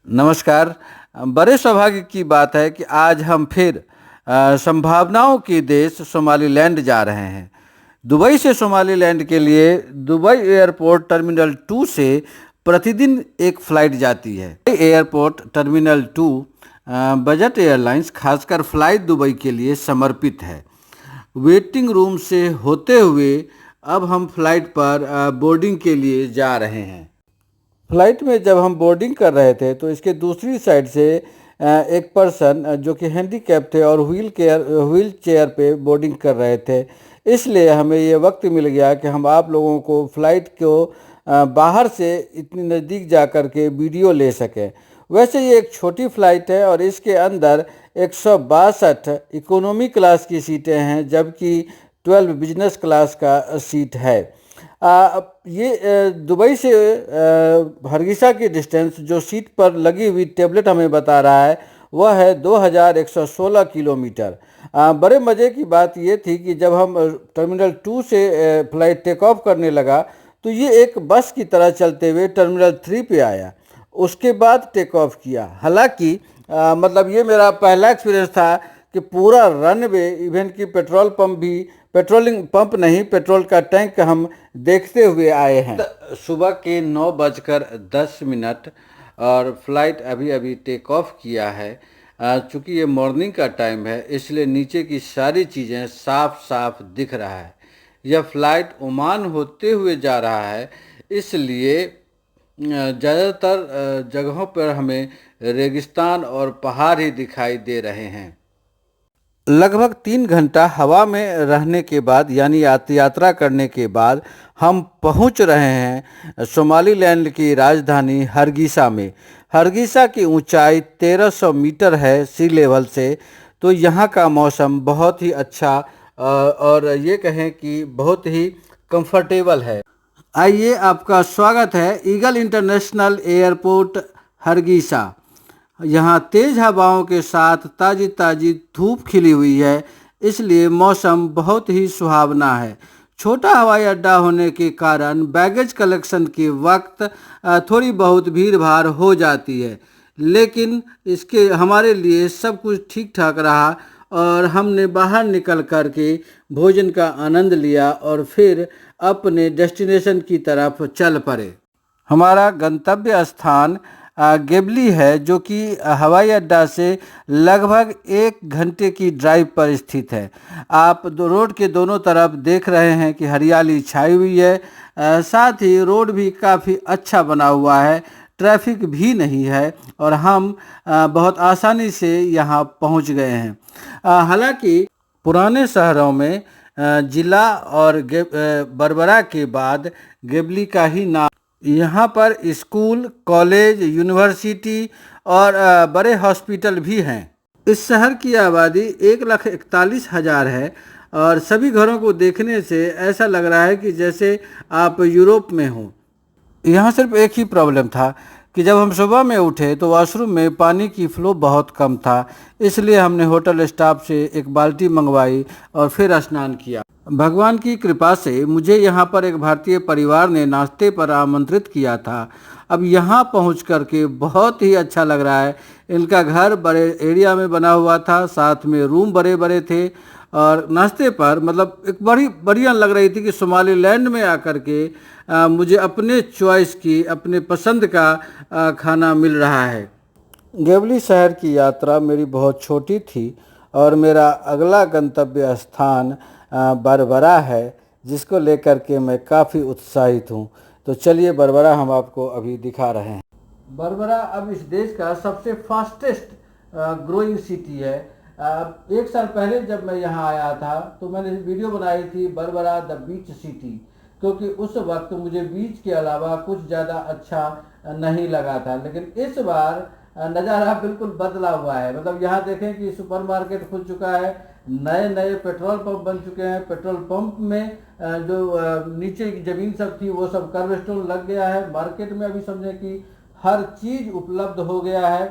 नमस्कार। बड़े सौभाग्य की बात है कि आज हम फिर संभावनाओं के देश सोमालीलैंड जा रहे हैं। दुबई से सोमालीलैंड के लिए दुबई एयरपोर्ट टर्मिनल 2 से प्रतिदिन एक फ़्लाइट जाती है। एयरपोर्ट टर्मिनल 2 बजट एयरलाइंस खासकर फ़्लाइट दुबई के लिए समर्पित है। वेटिंग रूम से होते हुए अब हम फ़्लाइट पर बोर्डिंग के लिए जा रहे हैं। फ्लाइट में जब हम बोर्डिंग कर रहे थे तो इसके दूसरी साइड से एक पर्सन जो कि हैंडीकैप थे और व्हील चेयर पे बोर्डिंग कर रहे थे, इसलिए हमें ये वक्त मिल गया कि हम आप लोगों को फ़्लाइट को बाहर से इतनी नज़दीक जा कर के वीडियो ले सकें। वैसे ये एक छोटी फ़्लाइट है और इसके अंदर 162 इकोनॉमी क्लास की सीटें हैं, जबकि 12 बिजनेस क्लास का सीट है। ये दुबई से हरगिसा की डिस्टेंस जो सीट पर लगी हुई टेबलेट हमें बता रहा है वह है 2116 किलोमीटर। बड़े मज़े की बात ये थी कि जब हम टर्मिनल 2 से फ़्लाइट टेक ऑफ करने लगा तो ये एक बस की तरह चलते हुए टर्मिनल 3 पे आया, उसके बाद टेक ऑफ किया। हालांकि मतलब ये मेरा पहला एक्सपीरियंस था कि पूरा रनवे, इवन कि पेट्रोल पंप भी, पेट्रोलिंग पंप नहीं, पेट्रोल का टैंक हम देखते हुए आए हैं। सुबह के 9:10 और फ्लाइट अभी अभी टेक ऑफ किया है। चूँकि ये मॉर्निंग का टाइम है इसलिए नीचे की सारी चीज़ें साफ साफ दिख रहा है। यह फ्लाइट ओमान होते हुए जा रहा है, इसलिए ज़्यादातर जगहों पर हमें रेगिस्तान और पहाड़ ही दिखाई दे रहे हैं। लगभग 3 घंटा हवा में रहने के बाद यानी यात्रा करने के बाद हम पहुंच रहे हैं सोमालीलैंड की राजधानी हरगिसा में। हरगिसा की ऊंचाई 1300 मीटर है सी लेवल से, तो यहाँ का मौसम बहुत ही अच्छा और ये कहें कि बहुत ही कंफर्टेबल है। आइए, आपका स्वागत है ईगल इंटरनेशनल एयरपोर्ट हरगिसा। यहाँ तेज़ हवाओं के साथ ताज़ी ताज़ी धूप खिली हुई है, इसलिए मौसम बहुत ही सुहावना है। छोटा हवाई अड्डा होने के कारण बैगेज कलेक्शन के वक्त थोड़ी बहुत भीड़ भाड़ हो जाती है, लेकिन इसके हमारे लिए सब कुछ ठीक ठाक रहा और हमने बाहर निकल कर के भोजन का आनंद लिया और फिर अपने डेस्टिनेशन की तरफ चल पड़े। हमारा गंतव्य स्थान गेबली है, जो कि हवाई अड्डा से लगभग 1 घंटे की ड्राइव पर स्थित है। आप रोड के दोनों तरफ देख रहे हैं कि हरियाली छाई हुई है। साथ ही रोड भी काफ़ी अच्छा बना हुआ है, ट्रैफिक भी नहीं है और हम बहुत आसानी से यहाँ पहुँच गए हैं। हालांकि पुराने शहरों में जिला और बरबरा के बाद गेबली का ही नाम। यहाँ पर स्कूल, कॉलेज, यूनिवर्सिटी और बड़े हॉस्पिटल भी हैं। इस शहर की आबादी 1,41,000 है और सभी घरों को देखने से ऐसा लग रहा है कि जैसे आप यूरोप में हो। यहाँ सिर्फ एक ही प्रॉब्लम था कि जब हम सुबह में उठे तो वॉशरूम में पानी की फ्लो बहुत कम था, इसलिए हमने होटल स्टाफ से एक बाल्टी मंगवाई और फिर स्नान किया। भगवान की कृपा से मुझे यहाँ पर एक भारतीय परिवार ने नाश्ते पर आमंत्रित किया था। अब यहाँ पहुँच कर के बहुत ही अच्छा लग रहा है। इनका घर बड़े एरिया में बना हुआ था, साथ में रूम बड़े बड़े थे और नाश्ते पर मतलब एक बड़ी बढ़िया लग रही थी कि सोमालीलैंड में आकर के मुझे अपने चॉइस की, अपने पसंद का खाना मिल रहा है। गेबली शहर की यात्रा मेरी बहुत छोटी थी और मेरा अगला गंतव्य स्थान बरबरा है, जिसको लेकर के मैं काफ़ी उत्साहित हूँ। तो चलिए बरबरा हम आपको अभी दिखा रहे हैं। बरबरा अब इस देश का सबसे फास्टेस्ट ग्रोइंग सिटी है। एक साल पहले जब मैं यहाँ आया था तो मैंने वीडियो बनाई थी बरबरा द बीच सिटी, क्योंकि उस वक्त मुझे बीच के अलावा कुछ ज़्यादा अच्छा नहीं लगा था। लेकिन इस बार नज़ारा बिल्कुल बदला हुआ है। मतलब यहाँ देखें कि सुपरमार्केट खुल चुका है, नए नए पेट्रोल पंप बन चुके हैं। पेट्रोल पंप में जो नीचे की ज़मीन सब थी वो सब कर्व स्टोन लग गया है। मार्केट में अभी समझें कि हर चीज़ उपलब्ध हो गया है।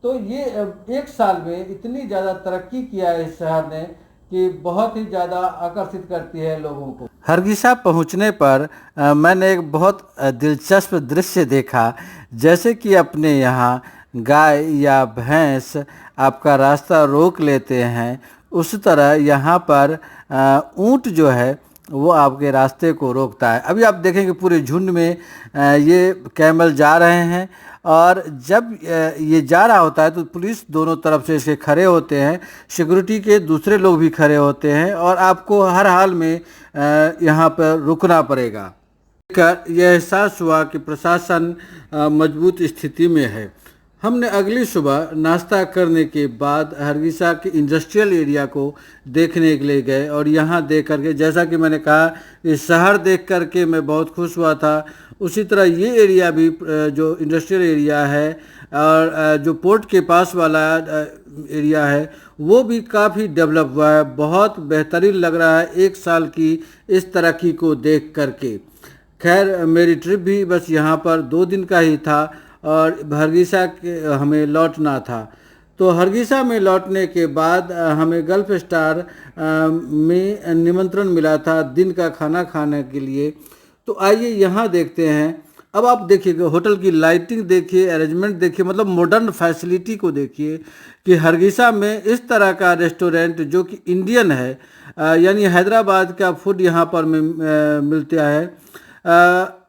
तो ये एक साल में इतनी ज़्यादा तरक्की किया है इस शहर ने कि बहुत ही ज़्यादा आकर्षित करती है लोगों को। हरगिसा पहुंचने पर मैंने एक बहुत दिलचस्प दृश्य देखा। जैसे कि अपने यहाँ गाय या भैंस आपका रास्ता रोक लेते हैं, उस तरह यहाँ पर ऊंट जो है वो आपके रास्ते को रोकता है। अभी आप देखेंगे पूरे झुंड में ये कैमल जा रहे हैं, और जब ये जा रहा होता है तो पुलिस दोनों तरफ से इसके खड़े होते हैं, सिक्योरिटी के दूसरे लोग भी खड़े होते हैं, और आपको हर हाल में यहाँ पर रुकना पड़ेगा। यह एहसास हुआ कि प्रशासन मजबूत स्थिति में है। हमने अगली सुबह नाश्ता करने के बाद हरगिसा के इंडस्ट्रियल एरिया को देखने के लिए गए, और यहाँ देख करके, जैसा कि मैंने कहा, इस शहर देख करके मैं बहुत खुश हुआ था। उसी तरह ये एरिया भी जो इंडस्ट्रियल एरिया है और जो पोर्ट के पास वाला एरिया है वो भी काफ़ी डेवलप हुआ है। बहुत बेहतरीन लग रहा है एक साल की इस तरक्की को देख करके। खैर, मेरी ट्रिप भी बस यहाँ पर 2 दिन का ही था, और हरगिसा के हमें लौटना था। तो हरगिसा में लौटने के बाद हमें गल्फ स्टार में निमंत्रण मिला था दिन का खाना खाने के लिए। तो आइए यहाँ देखते हैं। अब आप देखिए, होटल की लाइटिंग देखिए, अरेंजमेंट देखिए, मतलब मॉडर्न फैसिलिटी को देखिए कि हरगिसा में इस तरह का रेस्टोरेंट जो कि इंडियन है, यानी हैदराबाद का फूड यहाँ पर मिलता है,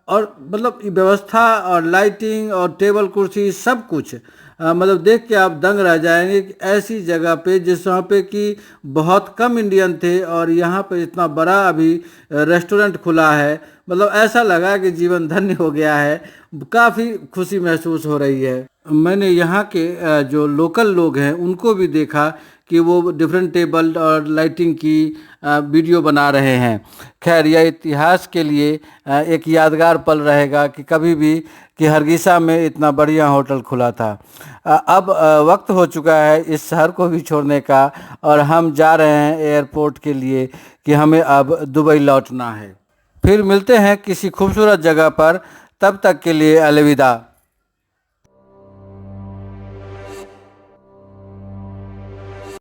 और मतलब व्यवस्था और लाइटिंग और टेबल कुर्सी सब कुछ, मतलब देख के आप दंग रह जाएंगे कि ऐसी जगह पे जहाँ पे कि बहुत कम इंडियन थे और यहाँ पे इतना बड़ा अभी रेस्टोरेंट खुला है। मतलब ऐसा लगा कि जीवन धन्य हो गया है। काफ़ी खुशी महसूस हो रही है। मैंने यहाँ के जो लोकल लोग हैं उनको भी देखा कि वो डिफरेंट टेबल और लाइटिंग की वीडियो बना रहे हैं। खैर, यह इतिहास के लिए एक यादगार पल रहेगा कि कभी भी कि हरगिसा में इतना बढ़िया होटल खुला था। अब वक्त हो चुका है इस शहर को भी छोड़ने का, और हम जा रहे हैं एयरपोर्ट के लिए कि हमें अब दुबई लौटना है। फिर मिलते हैं किसी खूबसूरत जगह पर, तब तक के लिए अलविदा।